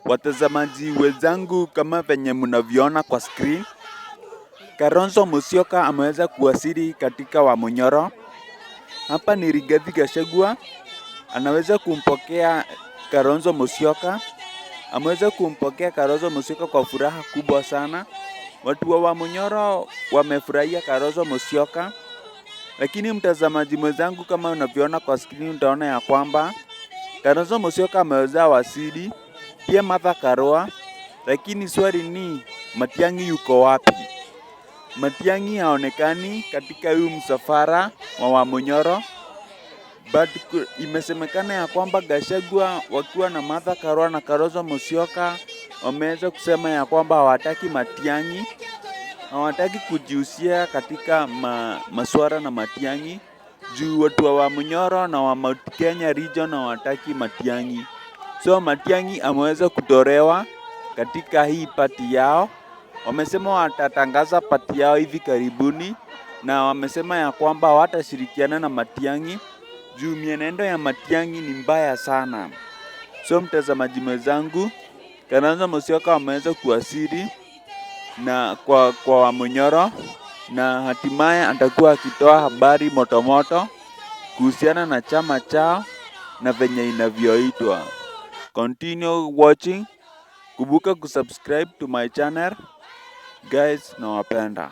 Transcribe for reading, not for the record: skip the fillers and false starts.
Watazamaji wenzangu, kama venye mnavyoona kwa screen, Kalonzo Musyoka ameweza kuwasili katika Wamunyoro. Hapa ni Rigathi Gachagua anaweza kumpokea Kalonzo Musyoka. Ameweza kumpokea Kalonzo Musyoka kwa furaha kubwa sana. Watu wa Wamunyoro wamefurahia Kalonzo Musyoka. Lakini mtazamaji mwenzangu, kama unavyoona kwa screen, utaona ya kwamba Kalonzo Musyoka ameweza wasili, pia Martha Karua. Lakini swali ni Matiang'i yuko wapi? Matiang'i haonekani katika huu msafara wa Wamunyoro. But imesemekana ya kwamba Gachagua wakiwa na Martha Karua na Kalonzo Musyoka wameweza kusema ya kwamba hawataki Matiang'i, hawataki kujihusisha katika masuala na Matiang'i, juu watu wa Wamunyoro na wa Mount Kenya region hawataki Matiang'i. So Matiang'i ameweza kutolewa katika hii pati yao. Wamesema watatangaza pati yao hivi karibuni, na wamesema ya kwamba hawatashirikiana na Matiang'i juu mienendo ya Matiang'i ni mbaya sana. So mtazamaji mwenzangu, Kalonzo Musyoka wameweza kuwasili na kwa Wamunyoro, na hatimaye atakuwa akitoa habari motomoto kuhusiana na chama chao na venye inavyoitwa. Continue watching. Kumbuka kusubscribe to my channel. Guys, nawapenda.